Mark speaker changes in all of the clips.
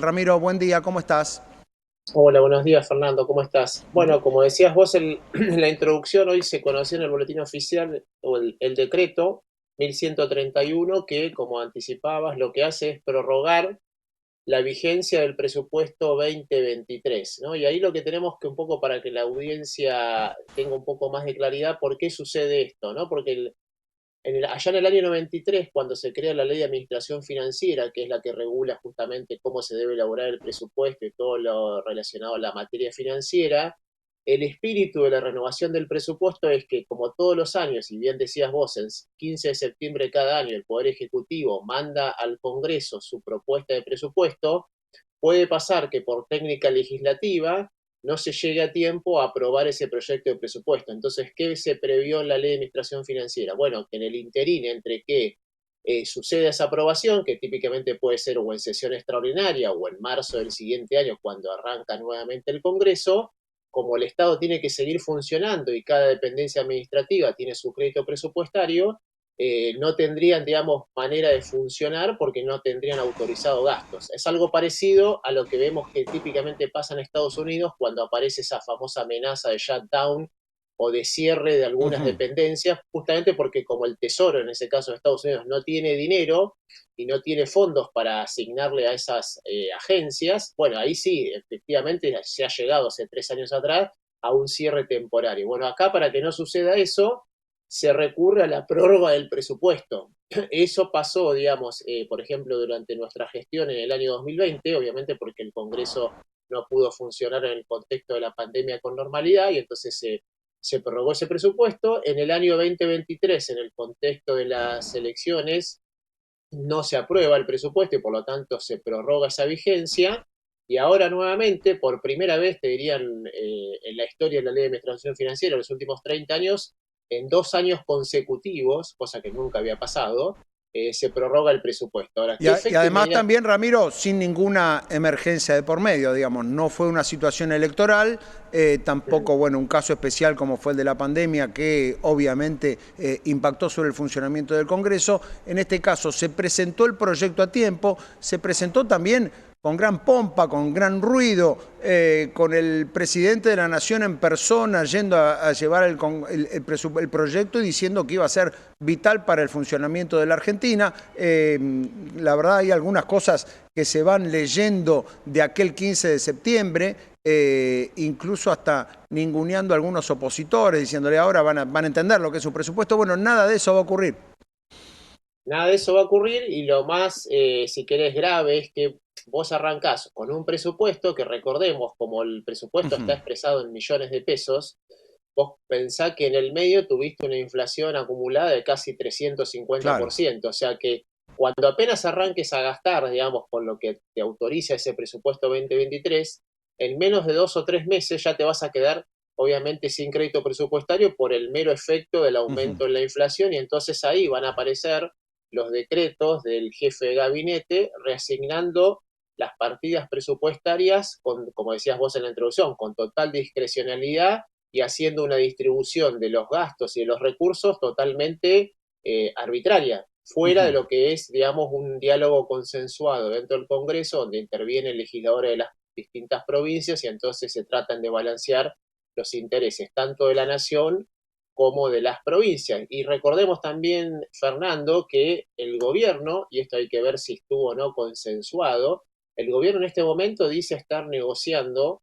Speaker 1: Ramiro, buen día, ¿cómo estás?
Speaker 2: Hola, buenos días, Fernando, ¿cómo estás? Bueno, como decías vos en la introducción, hoy se conoció en el boletín oficial o el decreto 1131 que, como anticipabas, lo que hace es prorrogar la vigencia del presupuesto 2023, ¿no? Y ahí lo que tenemos que un poco para que la audiencia tenga un poco más de claridad, ¿por qué sucede esto, ¿no? Porque allá en el año 93, cuando se crea la Ley de Administración Financiera, que es la que regula justamente cómo se debe elaborar el presupuesto y todo lo relacionado a la materia financiera, el espíritu de la renovación del presupuesto es que, como todos los años, y bien decías vos, el 15 de septiembre de cada año el Poder Ejecutivo manda al Congreso su propuesta de presupuesto, puede pasar que por técnica legislativa no se llegue a tiempo a aprobar ese proyecto de presupuesto. Entonces, ¿qué se previó en la Ley de Administración Financiera? Bueno, que en el interín entre que sucede esa aprobación, que típicamente puede ser o en sesión extraordinaria o en marzo del siguiente año cuando arranca nuevamente el Congreso, como el Estado tiene que seguir funcionando y cada dependencia administrativa tiene su crédito presupuestario, no tendrían, digamos, manera de funcionar porque no tendrían autorizado gastos. Es algo parecido a lo que vemos que típicamente pasa en Estados Unidos cuando aparece esa famosa amenaza de shutdown o de cierre de algunas
Speaker 1: Ujú.
Speaker 2: dependencias, justamente porque como el Tesoro, en ese caso de Estados Unidos, no tiene dinero y no tiene fondos para asignarle a esas agencias, bueno, ahí sí, efectivamente se ha llegado hace 3 años atrás a un cierre temporario. Bueno, acá para que no suceda eso, se recurre a la prórroga del presupuesto. Eso pasó, digamos, por ejemplo, durante nuestra gestión en el año 2020, obviamente porque el Congreso no pudo funcionar en el contexto de la pandemia con normalidad y entonces se prorrogó ese presupuesto. En el año 2023, en el contexto de las elecciones, no se aprueba el presupuesto y por lo tanto se prorroga esa vigencia. Y ahora nuevamente, por primera vez, te dirían, en la historia de la Ley de Administración Financiera, en los últimos 30 años, en 2 años consecutivos, cosa que nunca había pasado, se prorroga el presupuesto. Ahora, ¿qué
Speaker 1: Y
Speaker 2: efecto
Speaker 1: además
Speaker 2: inmediato?
Speaker 1: también, Ramiro, sin ninguna emergencia de por medio, digamos, no fue una situación electoral, tampoco, bueno, un caso especial como fue el de la pandemia que obviamente impactó sobre el funcionamiento del Congreso. En este caso se presentó el proyecto a tiempo, se presentó también con gran pompa, con gran ruido, con el presidente de la Nación en persona yendo a llevar el proyecto y diciendo que iba a ser vital para el funcionamiento de la Argentina. La verdad hay algunas cosas que se van leyendo de aquel 15 de septiembre, incluso hasta ninguneando a algunos opositores, diciéndole ahora van a entender lo que es un presupuesto. Bueno, nada de eso va a ocurrir.
Speaker 2: Nada de eso va a ocurrir y lo más, si querés, grave es que vos arrancás con un presupuesto que recordemos, como el presupuesto está expresado en millones de pesos, vos pensá que en el medio tuviste una inflación acumulada de casi
Speaker 1: Claro.
Speaker 2: 350%, o sea que cuando apenas arranques a gastar, digamos, con lo que te autoriza ese presupuesto 2023, en menos de 2 o 3 meses ya te vas a quedar, obviamente, sin crédito presupuestario por el mero efecto del aumento en la inflación y entonces ahí van a aparecer los decretos del jefe de gabinete reasignando las partidas presupuestarias, como decías vos en la introducción, con total discrecionalidad y haciendo una distribución de los gastos y de los recursos totalmente arbitraria, fuera de lo que es, digamos, un diálogo consensuado dentro del Congreso, donde intervienen legisladores de las distintas provincias y entonces se tratan de balancear los intereses tanto de la nación como de las provincias. Y recordemos también, Fernando, que el gobierno, y esto hay que ver si estuvo o no consensuado, el gobierno en este momento dice estar negociando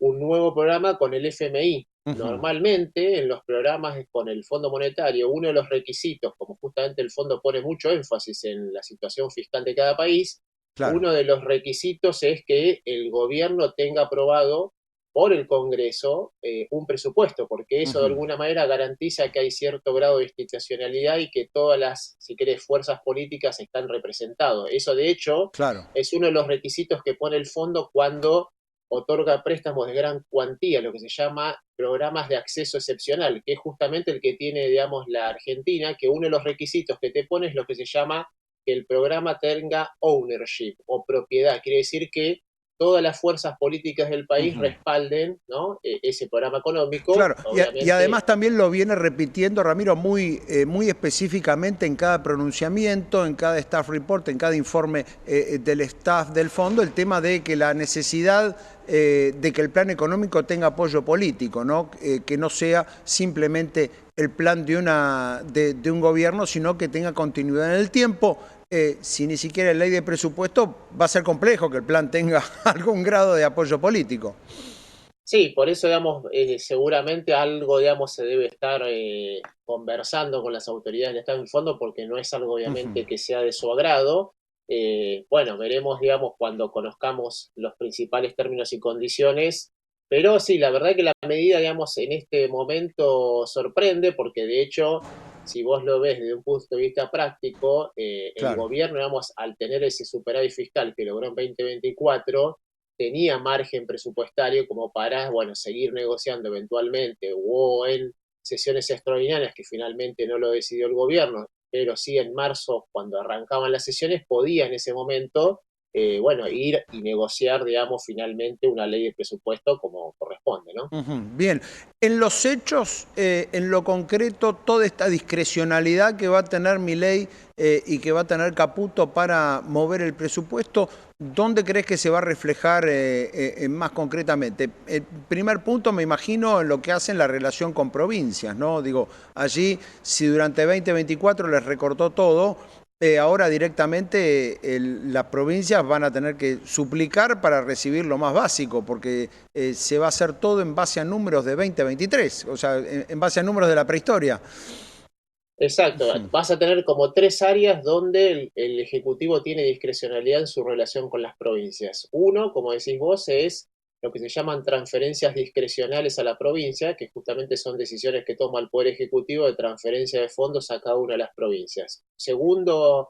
Speaker 2: un nuevo programa con el FMI. Normalmente en los programas con el Fondo Monetario, uno de los requisitos, como justamente el fondo pone mucho énfasis en la situación fiscal de cada país,
Speaker 1: Claro.
Speaker 2: uno de los requisitos es que el gobierno tenga aprobado por el Congreso un presupuesto, porque eso de alguna manera garantiza que hay cierto grado de institucionalidad y que todas las, si querés, fuerzas políticas están representadas. Eso, de hecho,
Speaker 1: Claro.
Speaker 2: es uno de los requisitos que pone el fondo cuando otorga préstamos de gran cuantía, lo que se llama programas de acceso excepcional, que es justamente el que tiene, digamos, la Argentina, que uno de los requisitos que te pone es lo que se llama que el programa tenga ownership o propiedad. Quiere decir que todas las fuerzas políticas del país
Speaker 1: Ujú.
Speaker 2: respalden, ¿no? Ese programa económico,
Speaker 1: Claro, y
Speaker 2: obviamente.
Speaker 1: además también lo viene repitiendo Ramiro muy específicamente en cada pronunciamiento, en cada staff report, en cada informe del staff del fondo, el tema de que la necesidad de que el plan económico tenga apoyo político, ¿no? Que no sea simplemente el plan de un gobierno, sino que tenga continuidad en el tiempo. Si ni siquiera hay ley de presupuesto, va a ser complejo que el plan tenga algún grado de apoyo político.
Speaker 2: Sí, por eso, digamos, seguramente algo, digamos, se debe estar conversando con las autoridades del Estado en fondo, porque no es algo,
Speaker 1: Ujú.
Speaker 2: obviamente, que sea de su agrado. Bueno, veremos, digamos, cuando conozcamos los principales términos y condiciones. Pero sí, la verdad que la medida, digamos, en este momento sorprende, porque de hecho, si vos lo ves desde un punto de vista práctico, el
Speaker 1: Claro.
Speaker 2: gobierno, digamos, al tener ese superávit fiscal que logró en 2024, tenía margen presupuestario como para, bueno, seguir negociando eventualmente o en sesiones extraordinarias que finalmente no lo decidió el gobierno, pero sí en marzo, cuando arrancaban las sesiones, podía en ese momento, bueno, ir y negociar, digamos, finalmente una ley de presupuesto como corresponde, ¿no?
Speaker 1: Ujú. Bien, en los hechos, en lo concreto, toda esta discrecionalidad que va a tener Milei y que va a tener Caputo para mover el presupuesto, ¿dónde crees que se va a reflejar más concretamente? El primer punto, me imagino, en lo que hacen la relación con provincias, ¿no? Digo, allí, si durante 2024 les recortó todo, ahora directamente las provincias van a tener que suplicar para recibir lo más básico, porque se va a hacer todo en base a números de 2023, o sea, en base a números de la prehistoria.
Speaker 2: Exacto, vas a tener como tres áreas donde el Ejecutivo tiene discrecionalidad en su relación con las provincias. Uno, como decís vos, es lo que se llaman transferencias discrecionales a la provincia, que justamente son decisiones que toma el Poder Ejecutivo de transferencia de fondos a cada una de las provincias. Segunda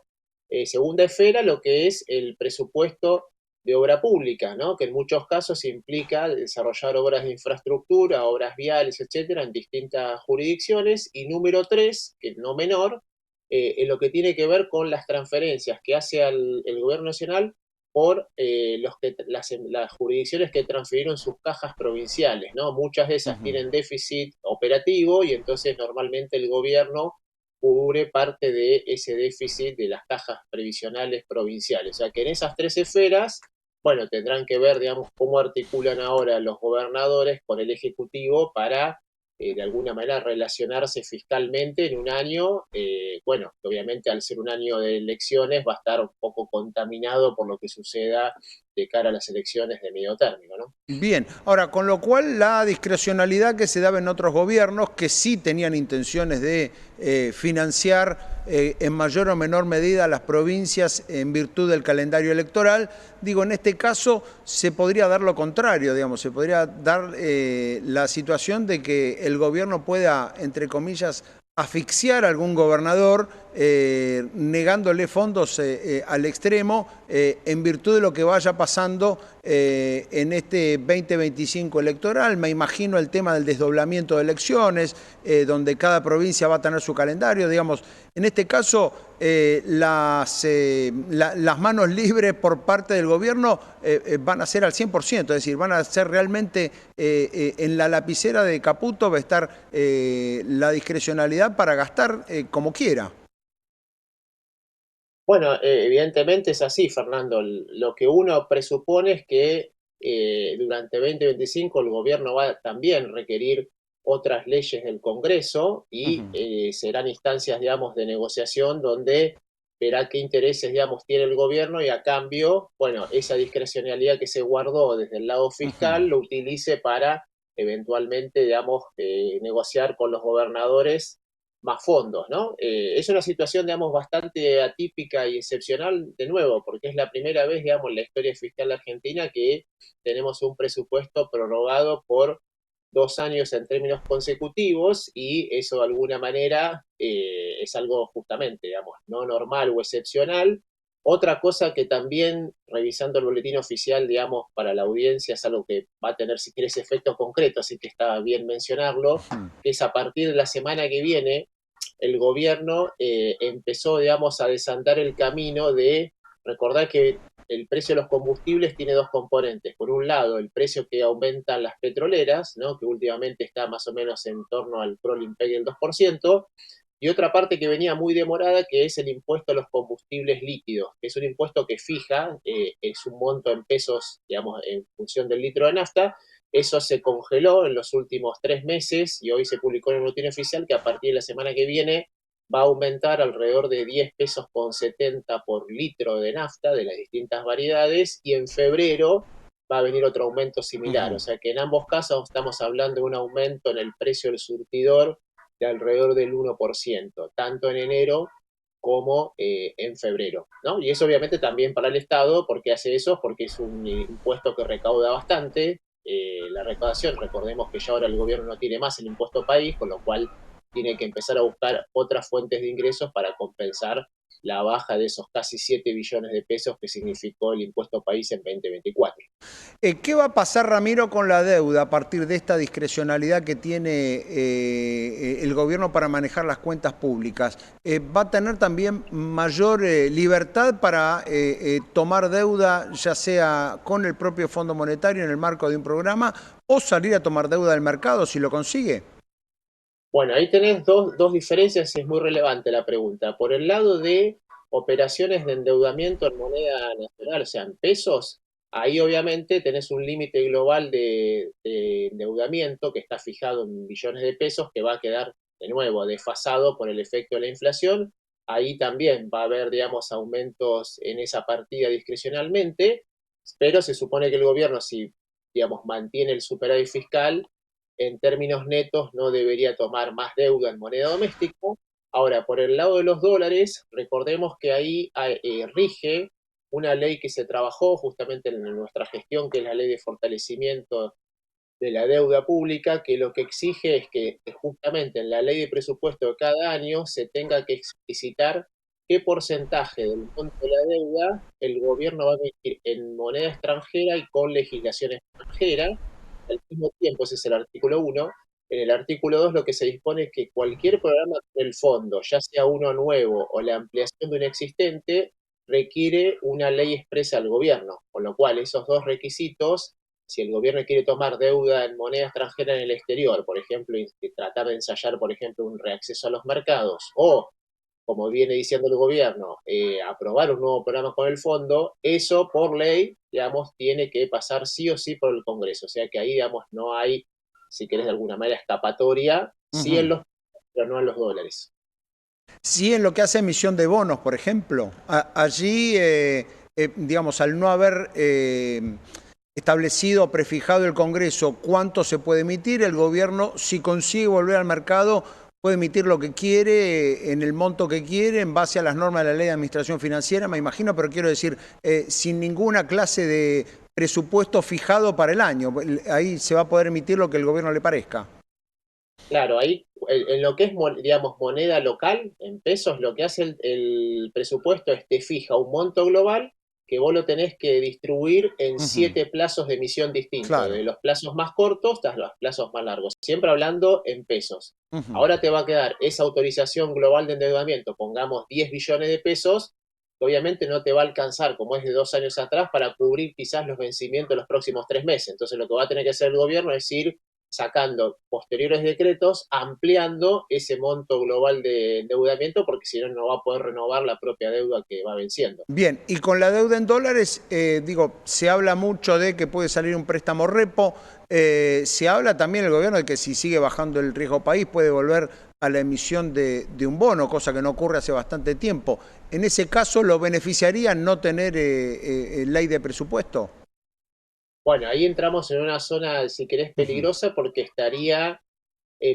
Speaker 2: esfera, lo que es el presupuesto de obra pública, ¿no? Que en muchos casos implica desarrollar obras de infraestructura, obras viales, etcétera, en distintas jurisdicciones. Y número tres, que no menor, en lo que tiene que ver con las transferencias que hace el gobierno nacional por las jurisdicciones que transfirieron sus cajas provinciales, ¿no? Muchas de esas
Speaker 1: Ujú.
Speaker 2: tienen déficit operativo y entonces normalmente el gobierno cubre parte de ese déficit de las cajas previsionales provinciales. O sea que en esas tres esferas, bueno, tendrán que ver, digamos, cómo articulan ahora los gobernadores con el Ejecutivo para, de alguna manera, relacionarse fiscalmente en un año, bueno, que obviamente al ser un año de elecciones va a estar un poco contaminado por lo que suceda de cara a las elecciones de medio término, ¿no?
Speaker 1: Bien, ahora, con lo cual la discrecionalidad que se daba en otros gobiernos que sí tenían intenciones de financiar en mayor o menor medida a las provincias en virtud del calendario electoral, digo, en este caso se podría dar lo contrario, digamos, se podría dar la situación de que el gobierno pueda, entre comillas, asfixiar a algún gobernador negándole fondos al extremo en virtud de lo que vaya pasando en este 2025 electoral. Me imagino el tema del desdoblamiento de elecciones, donde cada provincia va a tener su calendario. Digamos, en este caso, las manos libres por parte del gobierno van a ser al 100%, es decir, van a ser realmente en la lapicera de Caputo, va a estar la discrecionalidad para gastar como quiera.
Speaker 2: Bueno, evidentemente es así, Fernando. Lo que uno presupone es que durante 2025 el gobierno va a también requerir otras leyes del Congreso y
Speaker 1: Ujú.
Speaker 2: serán instancias, digamos, de negociación donde verá qué intereses, digamos, tiene el gobierno y a cambio, bueno, esa discrecionalidad que se guardó desde el lado
Speaker 1: Ujú.
Speaker 2: fiscal lo utilice para eventualmente, digamos, negociar con los gobernadores más fondos, ¿no? Es una situación, digamos, bastante atípica y excepcional, de nuevo, porque es la primera vez, digamos, en la historia fiscal argentina que tenemos un presupuesto prorrogado por 2 años en términos consecutivos y eso de alguna manera es algo justamente, digamos, no normal o excepcional. Otra cosa que también, revisando el boletín oficial, digamos, para la audiencia es algo que va a tener, si quieres, efecto concreto, así que está bien mencionarlo, que es a partir de la semana que viene, el gobierno empezó, digamos, a desandar el camino de Recordá que el precio de los combustibles tiene dos componentes. Por un lado, el precio que aumentan las petroleras, ¿no? Que últimamente está más o menos en torno al crawling peg del 2%, y otra parte que venía muy demorada, que es el impuesto a los combustibles líquidos, que es un impuesto que fija, es un monto en pesos, digamos, en función del litro de nafta. Eso se congeló en los últimos 3 meses y hoy se publicó en el boletín oficial que a partir de la semana que viene va a aumentar alrededor de 10 pesos con 70 por litro de nafta de las distintas variedades, y en febrero va a venir otro aumento similar. O sea que en ambos casos estamos hablando de un aumento en el precio del surtidor de alrededor del 1%, tanto en enero como en febrero, ¿no? Y eso obviamente también para el Estado, ¿por qué hace eso? Porque es un impuesto que recauda bastante. La recaudación, recordemos que ya ahora el gobierno no tiene más el impuesto país, con lo cual tiene que empezar a buscar otras fuentes de ingresos para compensar la baja de esos casi 7 billones de pesos que significó el impuesto país en 2024.
Speaker 1: ¿Qué va a pasar, Ramiro, con la deuda a partir de esta discrecionalidad que tiene el gobierno para manejar las cuentas públicas? ¿Va a tener también mayor libertad para tomar deuda, ya sea con el propio Fondo Monetario en el marco de un programa, o salir a tomar deuda del mercado si lo consigue?
Speaker 2: Bueno, ahí tenés dos diferencias y es muy relevante la pregunta. Por el lado de operaciones de endeudamiento en moneda nacional, o sea, en pesos, ahí obviamente tenés un límite global de endeudamiento que está fijado en billones de pesos, que va a quedar de nuevo desfasado por el efecto de la inflación. Ahí también va a haber, digamos, aumentos en esa partida discrecionalmente, pero se supone que el gobierno, si, digamos, mantiene el superávit fiscal, en términos netos no debería tomar más deuda en moneda doméstica. Ahora, por el lado de los dólares, recordemos que ahí rige una ley que se trabajó justamente en nuestra gestión, que es la ley de fortalecimiento de la deuda pública, que lo que exige es que justamente en la ley de presupuesto de cada año se tenga que explicitar qué porcentaje del monto de la deuda el gobierno va a emitir en moneda extranjera y con legislación extranjera. Al mismo tiempo, ese es el artículo 1. En el artículo 2 lo que se dispone es que cualquier programa del fondo, ya sea uno nuevo o la ampliación de un existente, requiere una ley expresa al gobierno, con lo cual esos dos requisitos, si el gobierno quiere tomar deuda en moneda extranjera en el exterior, por ejemplo, y tratar de ensayar, por ejemplo, un reacceso a los mercados, o como viene diciendo el gobierno, aprobar un nuevo programa con el fondo, eso por ley, digamos, tiene que pasar sí o sí por el Congreso. O sea que ahí, digamos, no hay, si querés de alguna manera, escapatoria, sí en los, pero no en los dólares.
Speaker 1: Sí, en lo que hace emisión de bonos, por ejemplo. Allí, digamos, al no haber establecido, prefijado el Congreso cuánto se puede emitir, el gobierno, si consigue volver al mercado, puede emitir lo que quiere, en el monto que quiere, en base a las normas de la Ley de Administración Financiera, me imagino, pero quiero decir, sin ninguna clase de presupuesto fijado para el año. Ahí se va a poder emitir lo que el gobierno le parezca.
Speaker 2: Claro, ahí en lo que es, digamos, moneda local, en pesos, lo que hace el presupuesto es te fija un monto global que vos lo tenés que distribuir en 7 plazos de emisión distintos,
Speaker 1: Claro.
Speaker 2: de los plazos más cortos hasta los plazos más largos, siempre hablando en pesos.
Speaker 1: Ujú.
Speaker 2: Ahora te va a quedar esa autorización global de endeudamiento, pongamos 10 billones de pesos, que obviamente no te va a alcanzar, como es de 2 años atrás, para cubrir quizás los vencimientos de los próximos 3 meses. Entonces lo que va a tener que hacer el gobierno es ir sacando posteriores decretos, ampliando ese monto global de endeudamiento, porque si no, no va a poder renovar la propia deuda que va venciendo.
Speaker 1: Bien, y con la deuda en dólares, digo, se habla mucho de que puede salir un préstamo repo, se habla también el gobierno de que si sigue bajando el riesgo país puede volver a la emisión de un bono, cosa que no ocurre hace bastante tiempo. En ese caso, ¿lo beneficiaría no tener ley de presupuesto?
Speaker 2: Bueno, ahí entramos en una zona, si querés,
Speaker 1: Ujú.
Speaker 2: peligrosa, porque estaría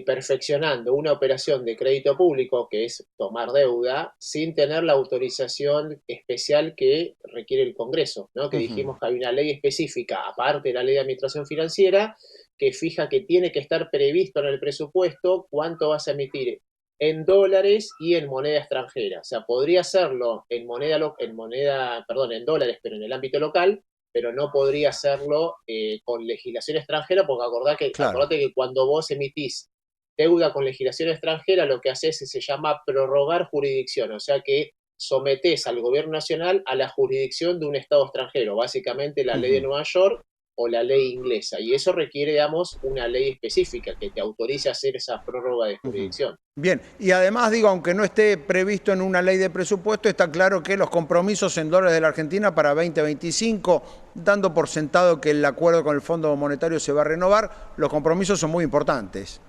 Speaker 2: perfeccionando una operación de crédito público, que es tomar deuda, sin tener la autorización especial que requiere el Congreso, ¿no? Que
Speaker 1: Ujú.
Speaker 2: dijimos que hay una ley específica, aparte de la ley de administración financiera, que fija que tiene que estar previsto en el presupuesto cuánto vas a emitir en dólares y en moneda extranjera. O sea, podría hacerlo perdón, en dólares, pero en el ámbito local, pero no podría hacerlo con legislación extranjera, porque
Speaker 1: Claro.
Speaker 2: acordate que cuando vos emitís deuda con legislación extranjera, lo que hace se llama prorrogar jurisdicción, o sea que sometés al gobierno nacional a la jurisdicción de un Estado extranjero, básicamente la ley de Nueva York o la ley inglesa. Y eso requiere, digamos, una ley específica que te autorice a hacer esa prórroga de jurisdicción.
Speaker 1: Bien, y además digo, aunque no esté previsto en una ley de presupuesto, está claro que los compromisos en dólares de la Argentina para 2025, dando por sentado que el acuerdo con el Fondo Monetario se va a renovar, los compromisos son muy importantes.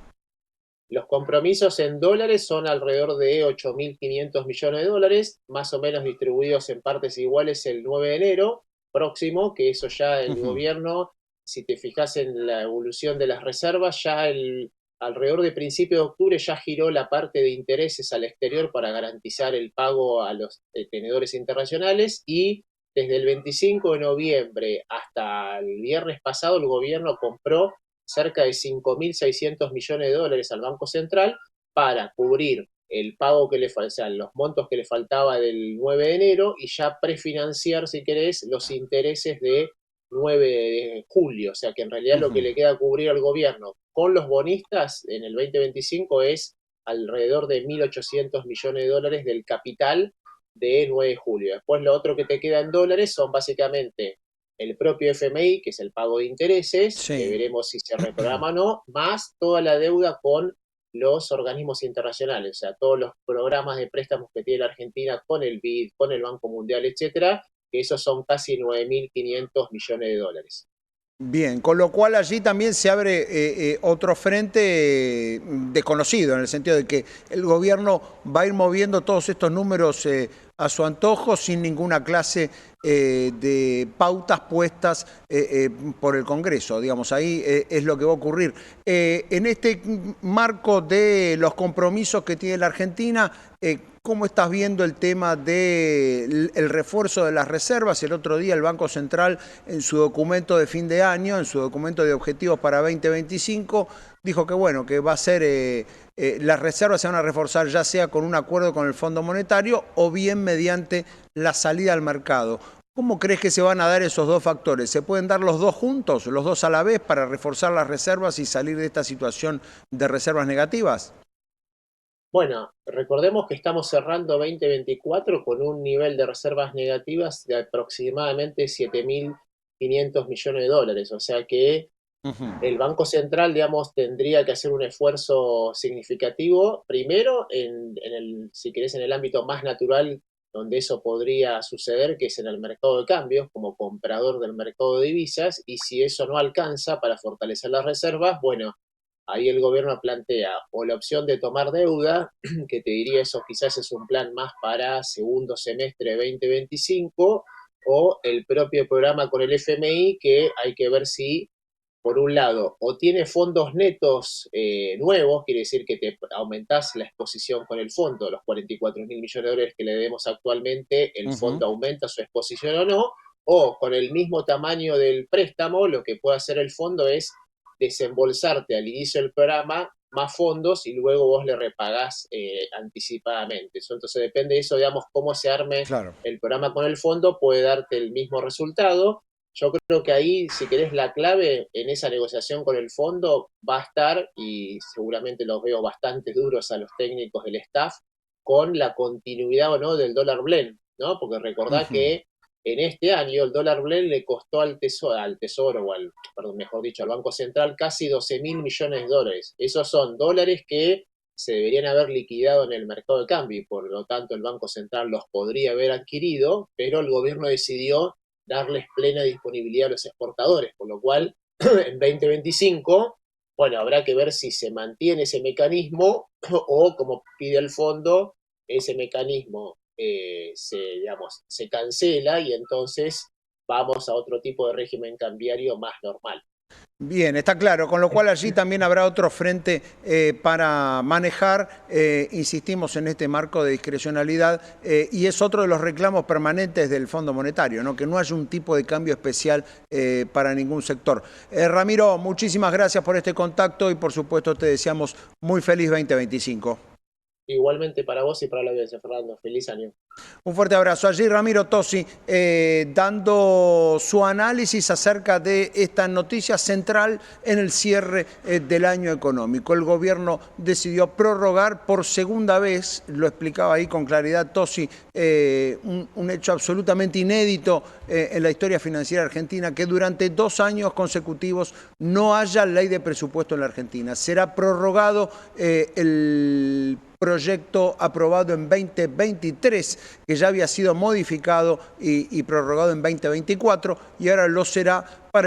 Speaker 2: Los compromisos en dólares son alrededor de 8.500 millones de dólares, más o menos distribuidos en partes iguales el 9 de enero próximo, que eso ya el gobierno, si te fijas en la evolución de las reservas, ya alrededor de principio de octubre ya giró la parte de intereses al exterior para garantizar el pago a los tenedores internacionales, y desde el 25 de noviembre hasta el viernes pasado el gobierno compró cerca de 5.600 millones de dólares al Banco Central para cubrir el pago que o sea, los montos que le faltaba del 9 de enero y ya prefinanciar, si querés, los intereses de 9 de julio. O sea que en realidad lo que le queda cubrir al gobierno con los bonistas en el 2025 es alrededor de 1.800 millones de dólares del capital de 9 de julio. Después lo otro que te queda en dólares son básicamente el propio FMI, que es el pago de intereses, que veremos si se reprograma o no, más toda la deuda con los organismos internacionales, o sea, todos los programas de préstamos que tiene la Argentina con el BID, con el Banco Mundial, etcétera, que esos son casi 9.500 millones de dólares.
Speaker 1: Bien, con lo cual allí también se abre otro frente desconocido, en el sentido de que el gobierno va a ir moviendo todos estos números a su antojo, sin ninguna clase de pautas puestas por el Congreso. Digamos, ahí es lo que va a ocurrir. En este marco de los compromisos que tiene la Argentina, ¿cómo estás viendo el tema del refuerzo de las reservas? El otro día el Banco Central, en su documento de fin de año, en su documento de objetivos para 2025, dijo que bueno, que va a ser, las reservas se van a reforzar ya sea con un acuerdo con el Fondo Monetario o bien mediante la salida al mercado. ¿Cómo crees que se van a dar esos dos factores? ¿Se pueden dar los dos juntos, los dos a la vez, para reforzar las reservas y salir de esta situación de reservas negativas?
Speaker 2: Bueno, recordemos que estamos cerrando 2024 con un nivel de reservas negativas de aproximadamente 7.500 millones de dólares, o sea que el Banco Central, digamos, tendría que hacer un esfuerzo significativo, primero, si querés, en el ámbito más natural donde eso podría suceder, que es en el mercado de cambios, como comprador del mercado de divisas, y si eso no alcanza para fortalecer las reservas, bueno, ahí el gobierno plantea o la opción de tomar deuda, que te diría eso quizás es un plan más para segundo semestre de 2025, o el propio programa con el FMI, que hay que ver si, por un lado, o tiene fondos netos nuevos, quiere decir que te aumentás la exposición con el fondo, los 44.000 millones de dólares que le debemos actualmente, el fondo aumenta su exposición o no, o con el mismo tamaño del préstamo, lo que puede hacer el fondo es desembolsarte al inicio del programa más fondos y luego vos le repagás anticipadamente. Entonces depende de eso, digamos, cómo se arme el programa con el fondo, puede darte el mismo resultado. Yo creo que ahí, si querés, la clave en esa negociación con el fondo va a estar, y seguramente los veo bastante duros a los técnicos del staff, con la continuidad o no del dólar blend, ¿no? Porque recordá que en este año el dólar blend le costó al tesoro perdón, mejor dicho, al Banco Central casi 12.000 millones de dólares. Esos son dólares que se deberían haber liquidado en el mercado de cambio y por lo tanto el Banco Central los podría haber adquirido, pero el gobierno decidió darles plena disponibilidad a los exportadores, por lo cual en 2025, bueno, habrá que ver si se mantiene ese mecanismo o, como pide el fondo, ese mecanismo se cancela y entonces vamos a otro tipo de régimen cambiario más normal.
Speaker 1: Bien, está claro, con lo cual allí también habrá otro frente para manejar, insistimos en este marco de discrecionalidad, y es otro de los reclamos permanentes del Fondo Monetario, ¿no? Que no haya un tipo de cambio especial para ningún sector. Ramiro, muchísimas gracias por este contacto y por supuesto te deseamos muy feliz 2025.
Speaker 2: Igualmente para vos y para la audiencia, Fernando. Feliz año.
Speaker 1: Un fuerte abrazo. Allí Ramiro Tosi dando su análisis acerca de esta noticia central en el cierre del año económico. El gobierno decidió prorrogar por segunda vez, lo explicaba ahí con claridad Tosi, un hecho absolutamente inédito en la historia financiera argentina, que durante 2 años consecutivos no haya ley de presupuesto en la Argentina. Será prorrogado el proyecto aprobado en 2023, que ya había sido modificado y prorrogado en 2024, y ahora lo será para el